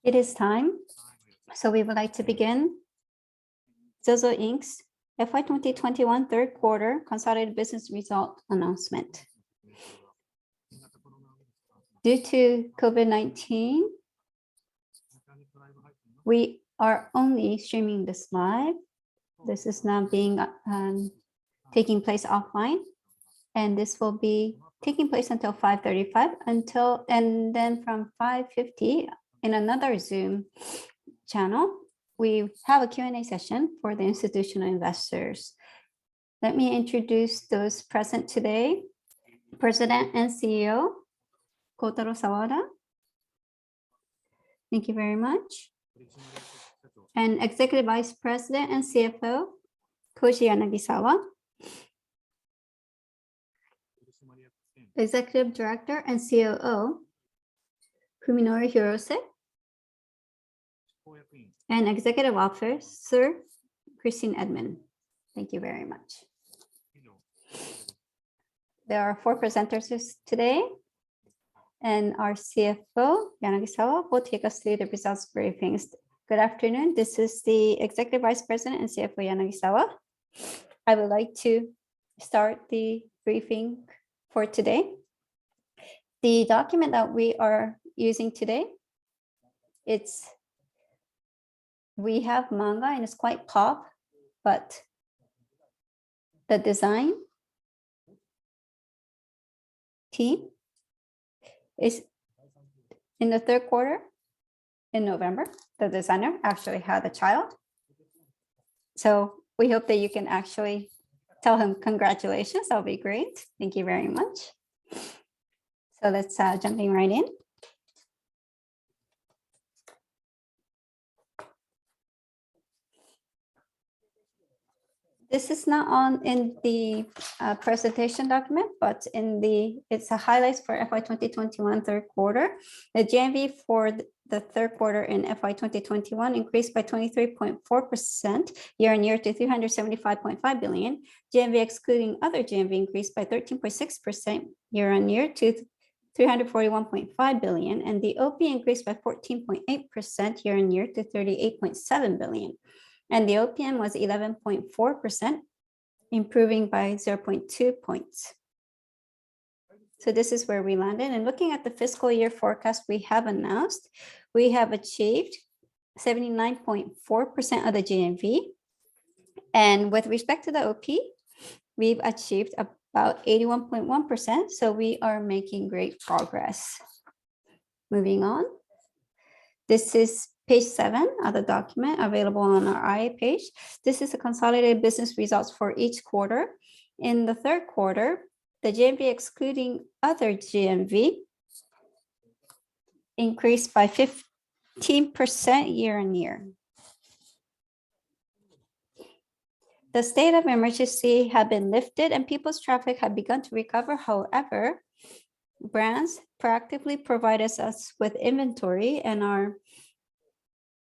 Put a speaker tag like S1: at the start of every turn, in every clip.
S1: It is time, so we would like to begin ZOZO Inc.'s FY2021 third quarter consolidated business result announcement. Due to COVID-19, we are only streaming this live. This is now being taking place offline, and this will be taking place until 5:35 and then from 5:50 in another Zoom channel, we have a Q&A session for the institutional investors. Let me introduce those present today. President and CEO, Kotaro Sawada. Thank you very much. And Executive Vice President and CFO, Koji Yanagisawa. Executive Director and COO, Fuminori Hirose. And Executive Officer, Christine Edmond. Thank you very much. There are 4 presenters today, and our CFO, Yanagisawa, will take us through the results briefings. Good afternoon. This is the Executive Vice President and CFO, Yanagisawa. I would like to start the briefing for today. The document that we are using today, we have manga and it's quite pop, but the design team is in the third quarter in November. The designer actually had a child. So we hope that you can actually tell him congratulations. That'll be great. Thank you very much. So let's jumping right in. This is not in the presentation document, but it's a highlights for FY2021 third quarter. The GMV for the third quarter in FY2021 increased by 23.4% year-on-year to 375.5 billion. GMV excluding other GMV increased by 13.6% year-on-year to 341.5 billion, and the OP increased by 14.8% year-on-year to 38.7 billion. And the OPM was 11.4%, improving by 0.2 points. So this is where we landed. And looking at the fiscal year forecast we have announced, we have achieved 79.4% of the GMV. And with respect to the OP, we've achieved about 81.1%. So we are making great progress. Moving on. This is page 7 of the document available on our IA page. This is the consolidated business results for each quarter. In the third quarter, the GMV excluding other GMV increased by 15% year-on-year. The state of emergency had been lifted and people's traffic had begun to recover. However, brands proactively provided us with inventory, and our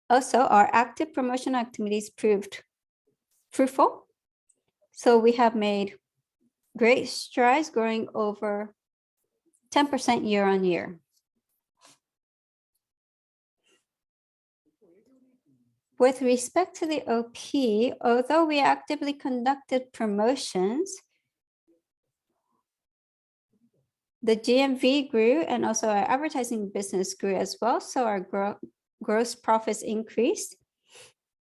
S1: active promotion activities proved fruitful. So we have made great strides, growing over 10% year-on-year. With respect to the OP, although we actively conducted promotions, the GMV grew and also our advertising business grew as well. So our gross profits increased.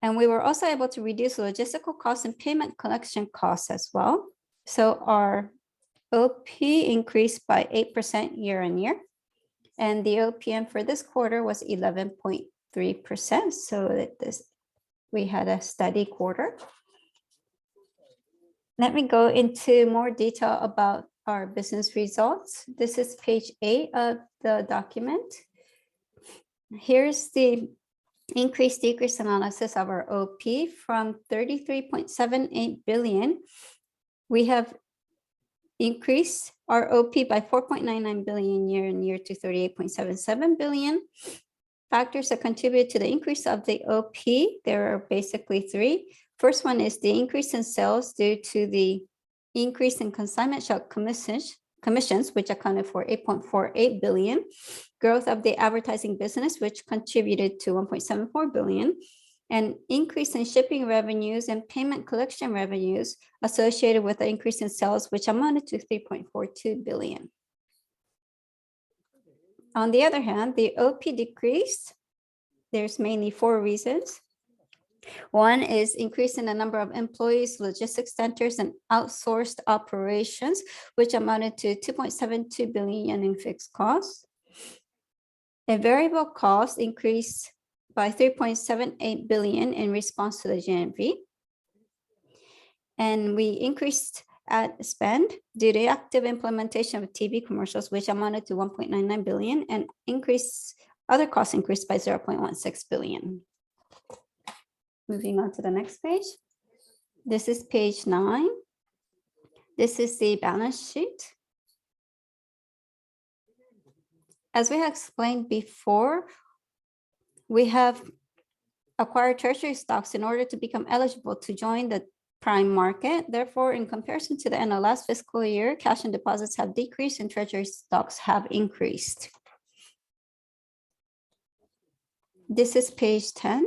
S1: And we were also able to reduce logistical costs and payment collection costs as well. So our OP increased by 8% year-on-year. And the OPM for this quarter was 11.3%. So we had a steady quarter. Let me go into more detail about our business results. This is page 8 of the document. Here's the increase-decrease analysis of our OP from 33.78 billion. We have increased our OP by 4.99 billion year-on-year to 38.77 billion. Factors that contribute to the increase of the OP, there are basically 3. First one is the increase in sales due to the increase in consignment shop commissions commissions, which accounted for 8.48 billion, growth of the advertising business, which contributed to 1.74 billion, and increase in shipping revenues and payment collection revenues associated with the increase in sales, which amounted to 3.42 billion. On the other hand, the OP decreased. There's mainly 4 reasons. One is increase in the number of employees, logistics centers, and outsourced operations, which amounted to 2.72 billion yen in fixed costs. A variable cost increased by 3.78 billion in response to the GMV. And we increased ad spend due to active implementation of TV commercials, which amounted to 1.99 billion, and other costs increased by 0.16 billion. Moving on to the next page. This is page 9. This is the balance sheet. As we have explained before, we have acquired treasury stocks in order to become eligible to join the prime market. Therefore, in comparison to the end of last fiscal year, cash and deposits have decreased and treasury stocks have increased. This is page 10.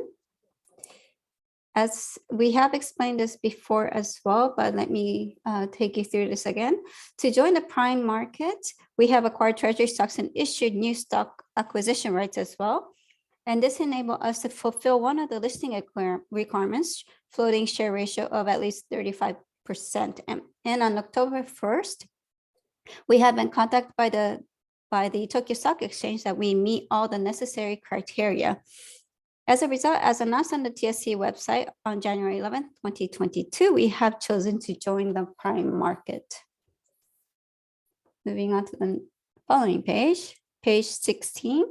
S1: As we have explained this before as well, but let me take you through this again. To join the prime market, we have acquired treasury stocks and issued new stock acquisition rights as well. And this enabled us to fulfill one of the listing requirements, floating share ratio of at least 35%. And on October 1st, we have been contacted by the Tokyo Stock Exchange that we meet all the necessary criteria. As a result, as announced on the TSC website on January 11th, 2022, we have chosen to join the prime market. Moving on to the following page, page 16.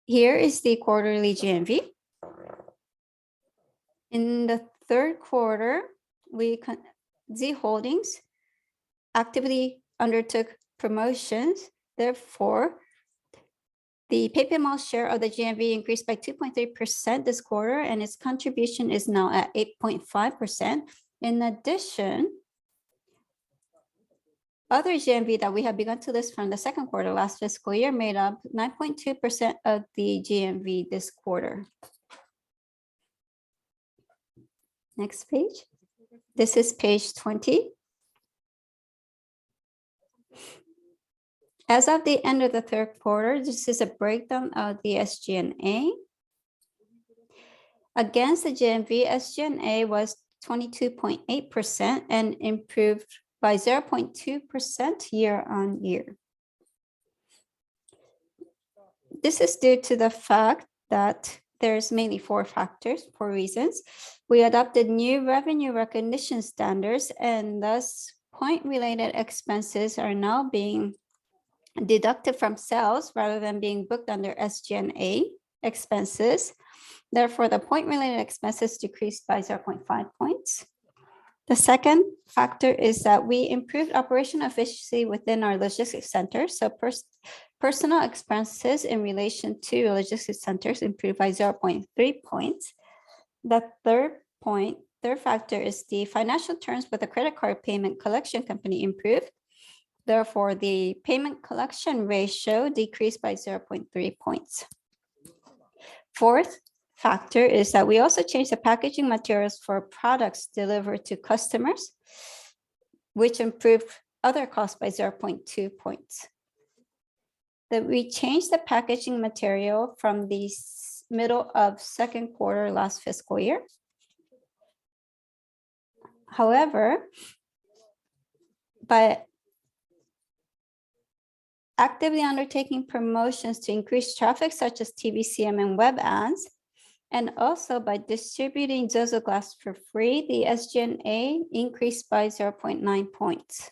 S1: Here is the quarterly GMV. In the third quarter, Z Holdings actively undertook promotions. Therefore, the PayPay Mall share of the GMV increased by 2.3% this quarter, and its contribution is now at 8.5%. In addition, other GMV that we have begun to list from the second quarter last fiscal year made up 9.2% of the GMV this quarter. Next page. This is page 20. As of the end of the third quarter, this is a breakdown of the SG&A. Against the GMV, SG&A was 22.8% and improved by 0.2% year on year. This is due to the fact that there's mainly 4 reasons. We adopted new revenue recognition standards, and thus point-related expenses are now being deducted from sales rather than being booked under SG&A expenses. Therefore, the point-related expenses decreased by 0.5 points. The second factor is that we improved operational efficiency within our logistics centers. So personal expenses in relation to logistics centers improved by 0.3 points. The third factor is the financial terms with the credit card payment collection company improved. Therefore, the payment collection ratio decreased by 0.3 points. Fourth factor is that we also changed the packaging materials for products delivered to customers, which improved other costs by 0.2 points. That we changed the packaging material from the middle of second quarter last fiscal year. However, by actively undertaking promotions to increase traffic such as TVCM and web ads, and also by distributing ZOZO glass for free, the SG&A increased by 0.9 points.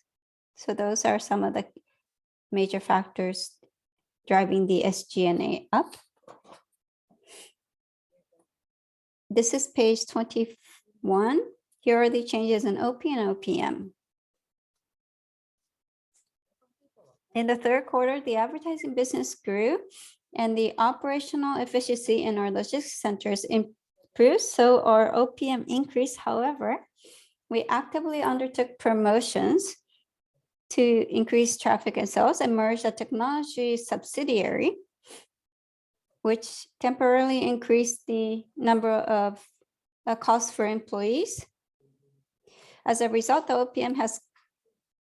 S1: So those are some of the major factors driving the SG&A up. This is page 21. Here are the changes in OP and OPM. In the third quarter, the advertising business grew and the operational efficiency in our logistics centers improved, so our OPM increased. However, we actively undertook promotions to increase traffic and sales and merged a technology subsidiary, which temporarily increased the number of costs for employees. As a result, the OPM has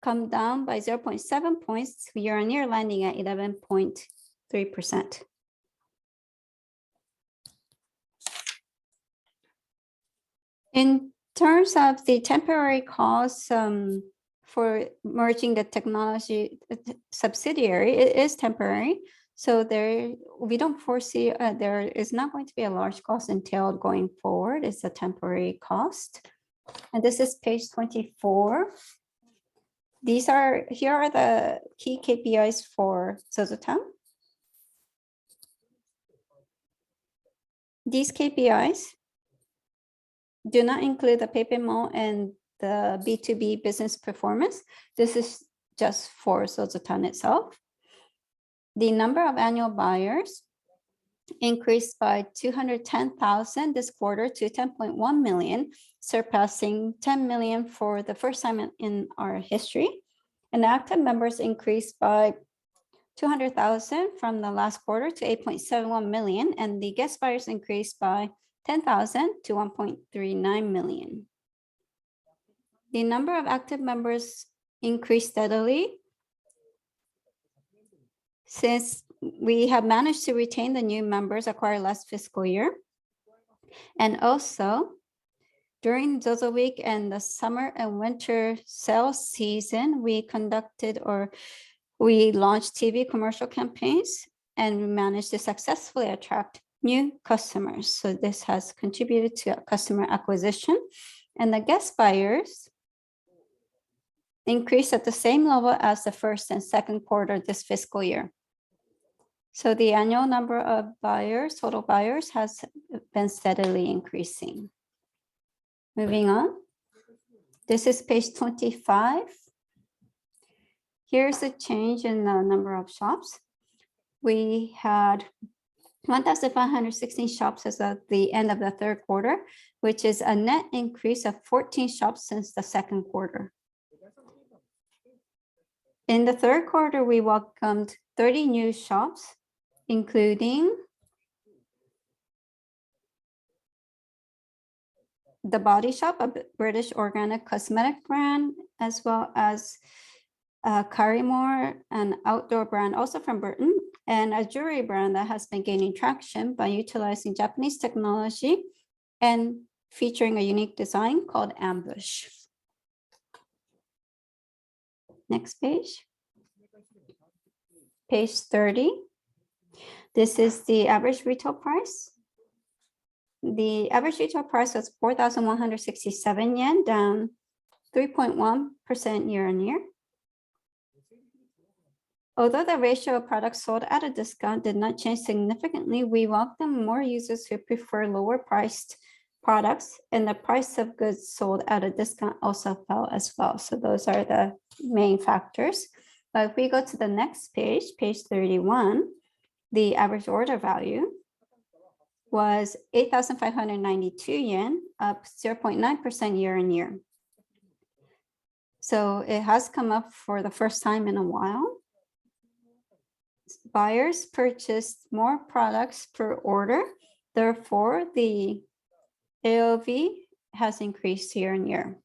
S1: come down by 0.7 points year-on-year, landing at 11.3%. In terms of the temporary costs for merging the technology subsidiary, it is temporary. So we don't foresee there is not going to be a large cost entailed going forward. It's a temporary cost. And this is page 24. Here are the key KPIs for ZOZO. These KPIs do not include the PayPay and the B2B business performance. This is just for ZOZO itself. The number of annual buyers increased by 210,000 this quarter to 10.1 million, surpassing 10 million for the first time in our history. And active members increased by 200,000 from the last quarter to 8.71 million, and the guest buyers increased by 10,000 to 1.39 million. The number of active members increased steadily since we have managed to retain the new members acquired last fiscal year. And also, during ZOZO Week and the summer and winter sales season, we launched TV commercial campaigns and we managed to successfully attract new customers. So this has contributed to customer acquisition, and the guest buyers increased at the same level as the first and second quarter this fiscal year. So the annual number of buyers, total buyers, has been steadily increasing. Moving on. This is page 25. Here's a change in the number of shops. We had 1,516 shops as of the end of the third quarter, which is a net increase of 14 shops since the second quarter. In the third quarter, we welcomed 30 new shops, including The Body Shop, a British organic cosmetic brand, as well as Carrymore, an outdoor brand also from Britain, and a jewelry brand that has been gaining traction by utilizing Japanese technology and featuring a unique design called Ambush. Next page. Page 30. This is the average retail price. The average retail price was 4,167 yen, down 3.1% year-on-year. Although the ratio of products sold at a discount did not change significantly, we welcome more users who prefer lower priced products, and the price of goods sold at a discount also fell as well. So those are the main factors. But if we go to the next page, page 31, the average order value was 8,592 yen, up 0.9% year-on-year. So it has come up for the first time in a while. Buyers purchased more products per order. Therefore, the AOV has increased year-on-year.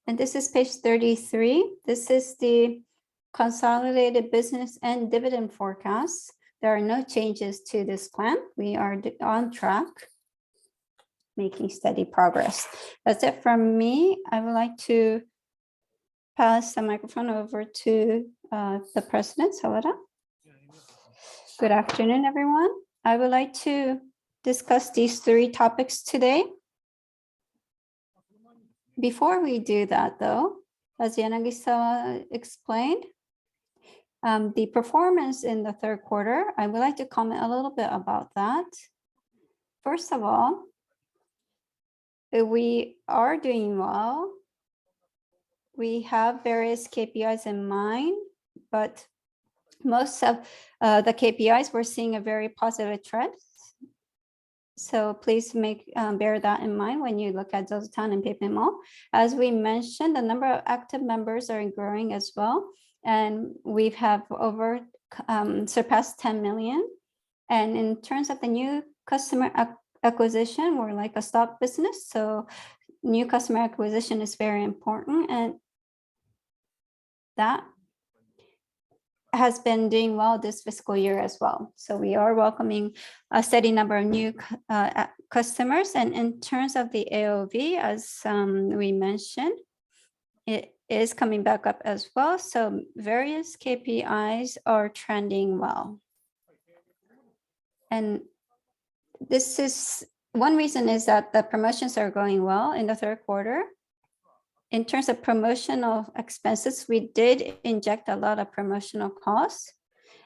S1: And this is page 33. This is the consolidated business and dividend forecast. There are no changes to this plan. We are on track, making steady progress. That's it from me. I would like to pass the microphone over to the president, Sawada. Good afternoon, everyone. I would like to discuss these three topics today. Before we do that, though, as Yanagi-sama explained, the performance in the third quarter, I would like to comment a little bit about that. First of all, we are doing well. We have various KPIs in mind, but most of the KPIs, we're seeing a very positive trend. So please bear that in mind when you look at ZOZO Town and PayPay Mall. As we mentioned, the number of active members are growing as well. And we have surpassed 10 million. And in terms of the new customer acquisition, we're like a stock business. So new customer acquisition is very important. And that has been doing well this fiscal year as well. So we are welcoming a steady number of new customers. And in terms of the AOV, as we mentioned, it is coming back up as well. So various KPIs are trending well. And this is one reason is that the promotions are going well in the third quarter. In terms of promotional expenses, we did inject a lot of promotional costs,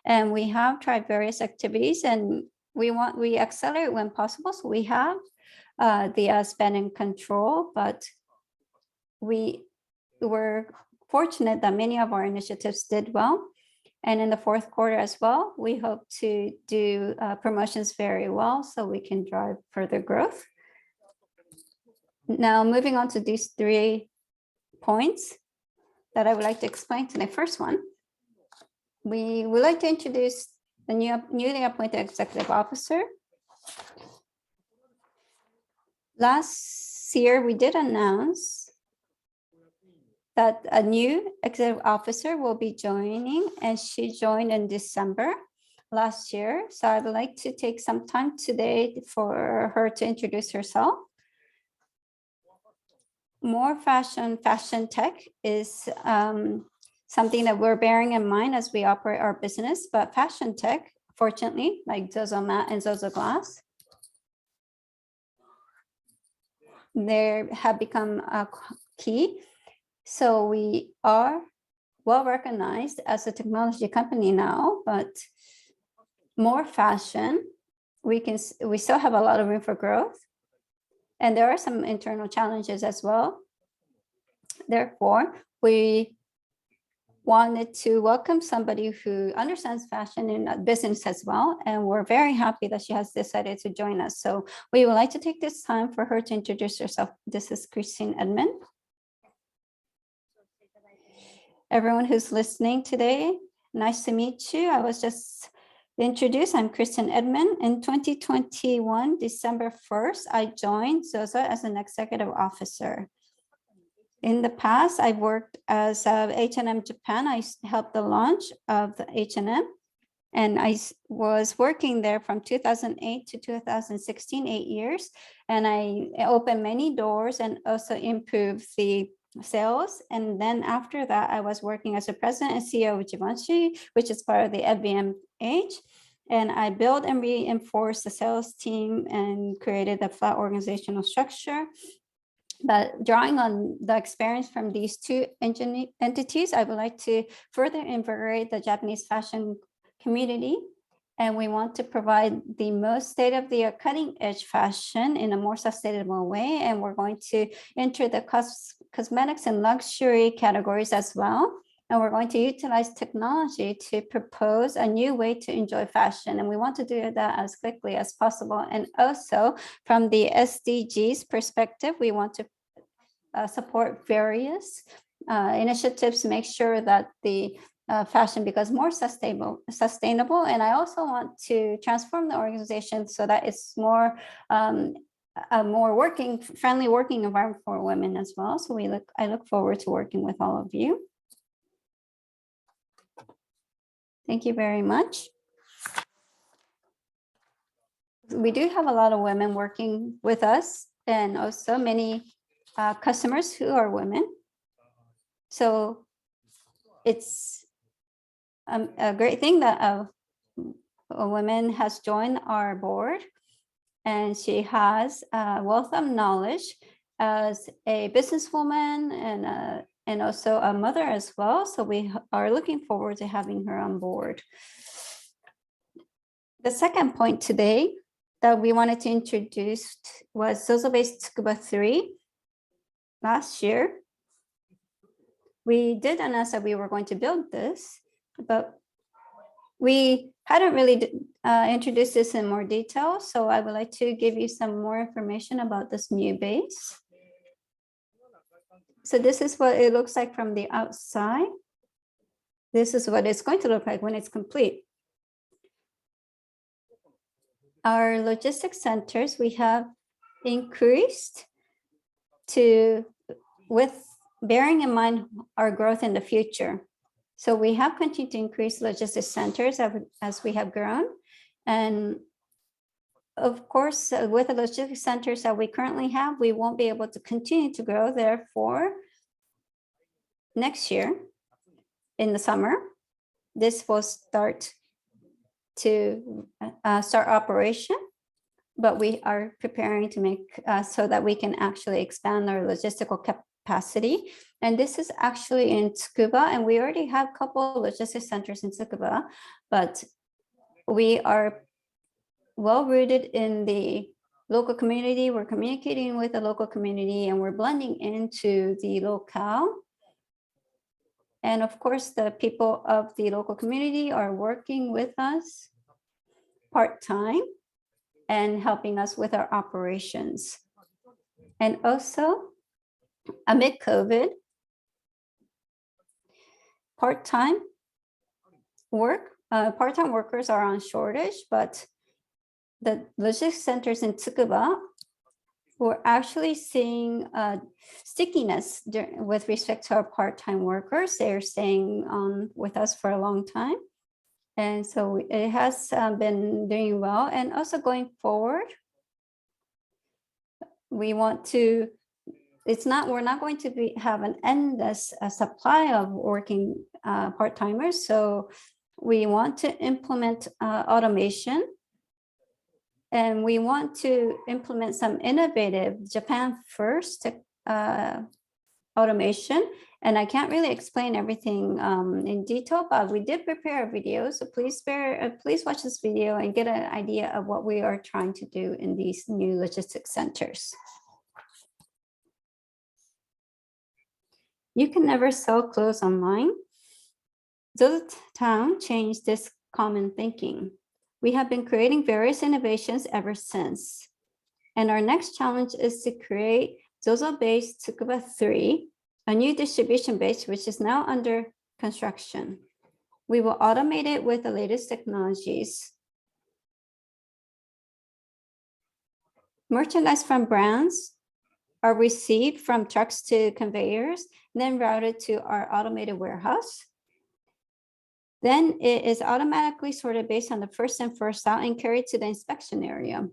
S1: and we have tried various activities, and we accelerate when possible. So we have the spend in control, but we were fortunate that many of our initiatives did well. And in the fourth quarter as well, we hope to do promotions very well so we can drive further growth. Now, moving on to these 3 points that I would like to explain today. First one, we would like to introduce the newly appointed executive officer. Last year, we did announce that a new executive officer will be joining, and she joined in December last year. So I would like to take some time today for her to introduce herself. More fashion tech is something that we're bearing in mind as we operate our business, but fashion tech, fortunately, like ZOZO Mat and ZOZO Glass, they have become a key. So we are well recognized as a technology company now, but more fashion, we still have a lot of room for growth. And there are some internal challenges as well. Therefore, we wanted to welcome somebody who understands fashion and business as well. And we're very happy that she has decided to join us. So we would like to take this time for her to introduce herself. This is Christine Edmond. Everyone who's listening today, nice to meet you. I was just introduced. I'm Kristen Edmond. In 2021, December 1st, I joined ZOZO as an executive officer. In the past, I worked as H&M Japan. I helped the launch of the H&M, and I was working there from 2008 to 2016, 8 years. And I opened many doors and also improved the sales. And then after that, I was working as a president and CEO of Givenchy, which is part of the LVMH. And I built and reinforced the sales team and created a flat organizational structure. But drawing on the experience from these 2 entities, I would like to further invigorate the Japanese fashion community. And we want to provide the most state-of-the-art cutting-edge fashion in a more sustainable way. And we're going to enter the cosmetics and luxury categories as well. And we're going to utilize technology to propose a new way to enjoy fashion. And we want to do that as quickly as possible. And also from the SDGs perspective, we want to support various initiatives to make sure that the fashion becomes more sustainable. And I also want to transform the organization so that it's more a more friendly working environment for women as well. So I look forward to working with all of you. Thank you very much. We do have a lot of women working with us, and also many customers who are women. So it's a great thing that a woman has joined our board, and she has a wealth of knowledge as a businesswoman and also a mother as well. So we are looking forward to having her on board. The second point today that we wanted to introduce was ZOZO-based Tsukuba 3. Last year, we did announce that we were going to build this, but We hadn't really introduced this in more detail, so I would like to give you some more information about this new base. So this is what it looks like from the outside. This is what it's going to look like when it's complete. Our logistics centers, we have increased with bearing in mind our growth in the future. So we have continued to increase logistics centers as we have grown. And of course, with the logistics centers that we currently have, we won't be able to continue to grow. Therefore, next year in the summer, this will start operation, but we are preparing to make so that we can actually expand our logistical capacity. And this is actually in Tsukuba, and we already have a couple of logistics centers in Tsukuba, but we are well rooted in the local community. We're communicating with the local community, and we're blending into the locale. And of course, the people of the local community are working with us part-time and helping us with our operations. And also, amid COVID, part-time workers are on shortage, but the logistics centers in Tsukuba, we're actually seeing stickiness with respect to our part-time workers. They're staying on with us for a long time. And so it has been doing well. And also going forward, we want to, we're not going to have an endless supply of working part-timers. So we want to implement automation. And we want to implement some innovative Japan first automation. And I can't really explain everything in detail, but we did prepare a video. So please watch this video and get an idea of what we are trying to do in these new logistics centers. You can never sell clothes online. ZOZO Town changed this common thinking. We have been creating various innovations ever since. And our next challenge is to create ZOZO-based Tsukuba 3, a new distribution base, which is now under construction. We will automate it with the latest technologies. Merchandise from brands are received from trucks to conveyors, then routed to our automated warehouse. Then it is automatically sorted based on the first in, first out and carried to the inspection area.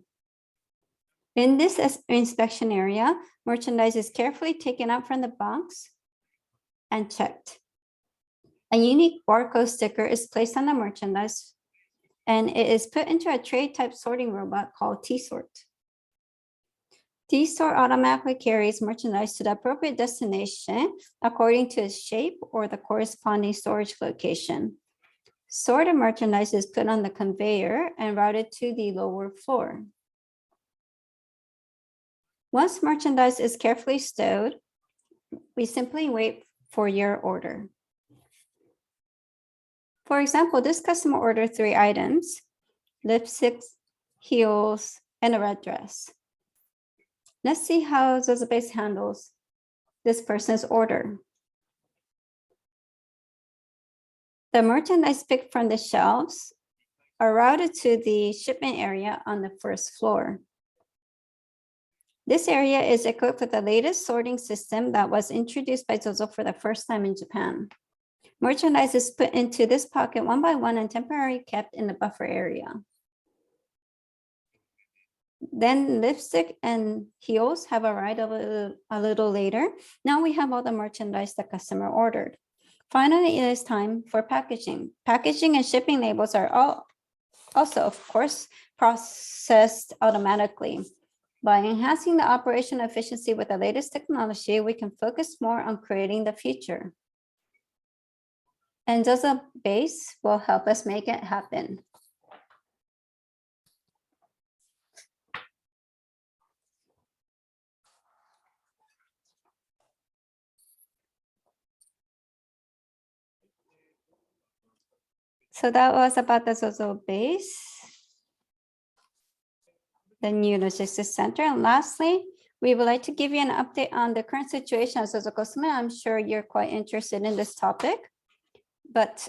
S1: In this inspection area, merchandise is carefully taken out from the box and checked. A unique barcode sticker is placed on the merchandise, and it is put into a tray type sorting robot called T-Sort. T-Sort automatically carries merchandise to the appropriate destination according to its shape or the corresponding storage location. Sorted merchandise is put on the conveyor and routed to the lower floor. Once merchandise is carefully stowed, we simply wait for your order. For example, this customer ordered 3 items: lipsticks, heels, and a red dress. Let's see how ZOZOBase handles this person's order. The merchandise picked from the shelves are routed to the shipment area on the first floor. This area is equipped with the latest sorting system that was introduced by ZOZO for the first time in Japan. Merchandise is put into this pocket one by one and temporarily kept in the buffer area. Then lipstick and heels have arrived a little later. Now we have all the merchandise the customer ordered. Finally, it is time for packaging. Packaging and shipping labels are also, of course, processed automatically. By enhancing the operation efficiency with the latest technology, we can focus more on creating the future. And ZOZOBase will help us make it happen. So that was about the ZOZO base, the new logistics center. And lastly, we would like to give you an update on the current situation at ZOZO Cosme. I'm sure you're quite interested in this topic, but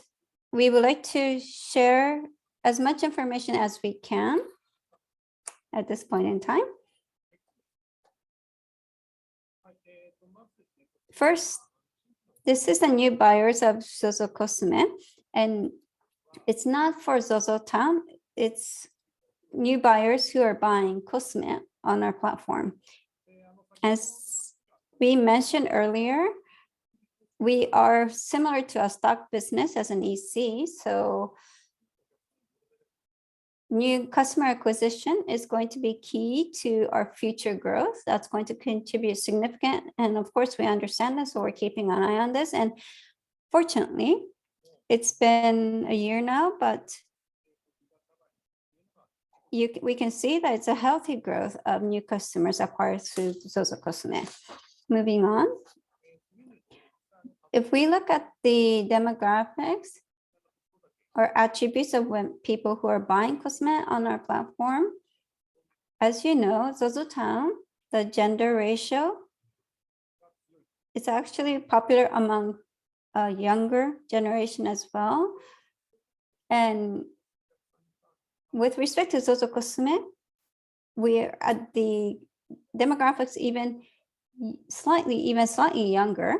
S1: we would like to share as much information as we can at this point in time. First, this is the new buyers of ZOZO Cosme, and it's not for ZOZO Town. It's new buyers who are buying Cosme on our platform. As we mentioned earlier, we are similar to a stock business as an EC. So new customer acquisition is going to be key to our future growth. That's going to contribute significant. And of course, we understand this, so we're keeping an eye on this. And fortunately, it's been a year now, but we can see that it's a healthy growth of new customers acquired through ZOZO Cosme. Moving on. If we look at the demographics or attributes of people who are buying Cosme on our platform, as you know, ZOZO Town, the gender ratio, it's actually popular among a younger generation as well. And with respect to ZOZO Cosme, we're at the demographics even slightly younger.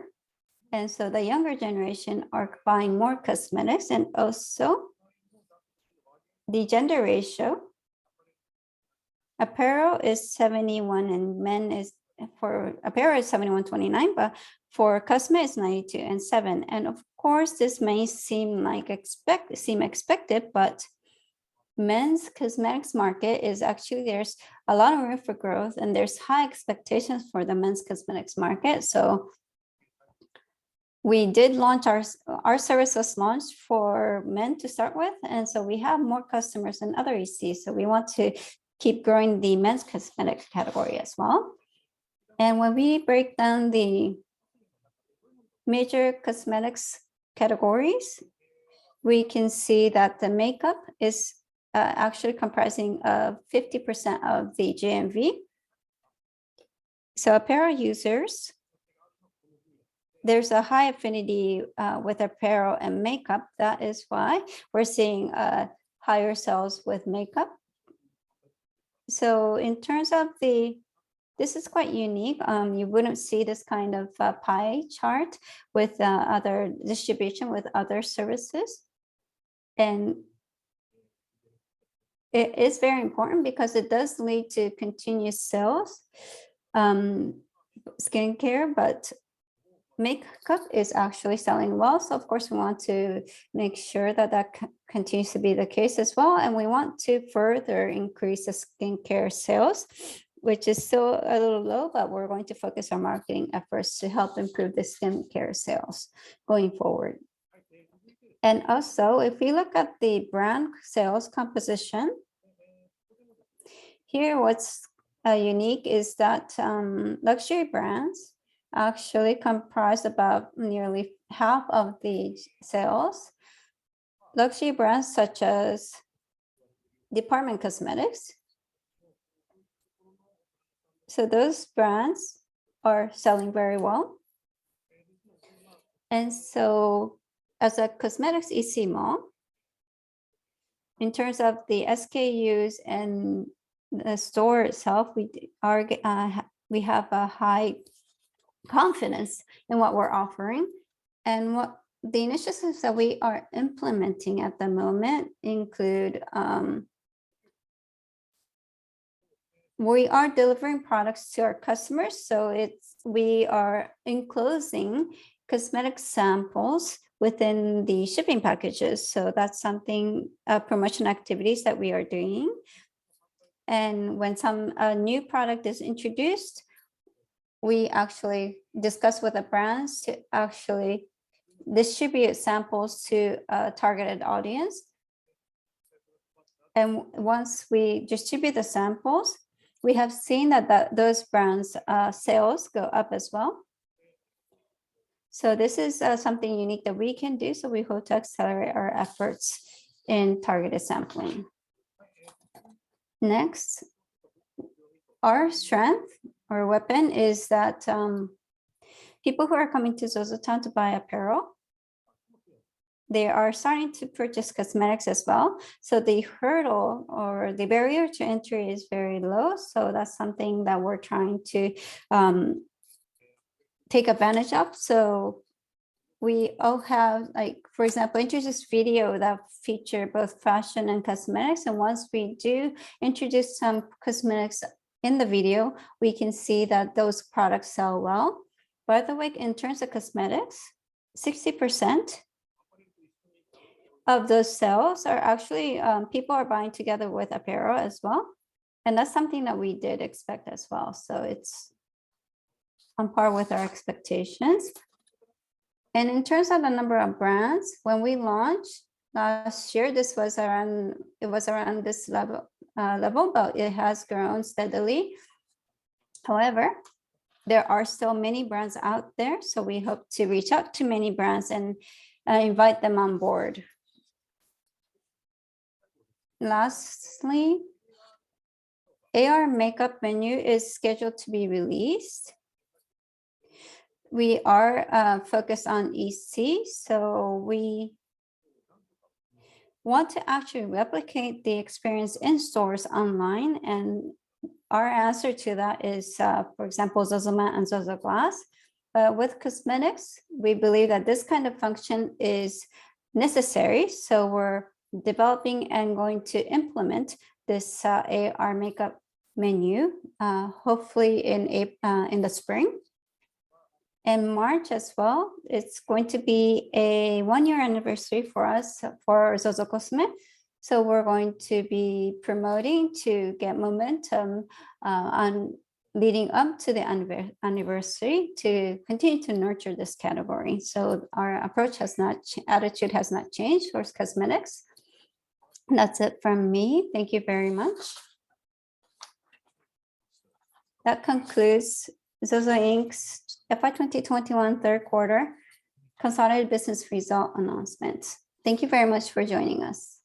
S1: And so the younger generation are buying more cosmetics, and also the gender ratio. Apparel is 71 and men is, for apparel is 71-29, but for Cosme it's 92-7. And of course, this may seem like expected, but men's cosmetics market is actually, there's a lot of room for growth, and there's high expectations for the men's cosmetics market. So we did launch our service was launched for men to start with, and so we have more customers than other ECs. So we want to keep growing the men's cosmetics category as well. And when we break down the major cosmetics categories, we can see that the makeup is actually comprising of 50% of the GMV. So apparel users, there's a high affinity with apparel and makeup. That is why we're seeing higher sales with makeup. So in terms of this is quite unique. You wouldn't see this kind of pie chart with other distribution with other services. And it is very important because it does lead to continuous sales, skincare, but makeup is actually selling well. So of course, we want to make sure that that continues to be the case as well. And we want to further increase the skincare sales, which is still a little low, but we're going to focus our marketing efforts to help improve the skincare sales going forward. And also, if we look at the brand sales composition, here what's unique is that luxury brands actually comprise about nearly half of the sales. Luxury brands such as department cosmetics. So those brands are selling very well. And so as a cosmetics EC mall, in terms of the SKUs and the store itself, we have a high confidence in what we're offering. And what the initiatives that we are implementing at the moment include we are delivering products to our customers. So we are enclosing cosmetic samples within the shipping packages. So that's something, promotion activities that we are doing. And when some new product is introduced, we actually discuss with the brands to actually distribute samples to a targeted audience. And once we distribute the samples, we have seen that those brands' sales go up as well. So this is something unique that we can do. So we hope to accelerate our efforts in targeted sampling. Next, our strength or weapon is that people who are coming to ZOZOTOWN to buy apparel, they are starting to purchase cosmetics as well. So the hurdle or the barrier to entry is very low. So that's something that we're trying to take advantage of. So we all have, like, for example, introduce video that feature both fashion and cosmetics. And once we do introduce some cosmetics in the video, we can see that those products sell well. By the way, in terms of cosmetics, 60% of those sales are actually people are buying together with apparel as well. And that's something that we did expect as well. So it's on par with our expectations. And in terms of the number of brands, when we launched last year, this was around, it was around this level, but it has grown steadily. However, there are still many brands out there. So we hope to reach out to many brands and invite them on board. Lastly, AR makeup menu is scheduled to be released. We are focused on EC, so we want to actually replicate the experience in stores online. And our answer to that is, for example, ZOZOMAT and ZOZO Glass. With cosmetics, we believe that this kind of function is necessary. So we're developing and going to implement this AR makeup menu, hopefully in the spring. In March as well, it's going to be a 1-year anniversary for us for ZOZO Cosme. So we're going to be promoting to get momentum on leading up to the anniversary to continue to nurture this category. So our approach has not, attitude has not changed towards cosmetics. That's it from me. Thank you very much. That concludes ZOZO Inc.'s FY2021 third quarter consolidated business result announcement. Thank you very much for joining us.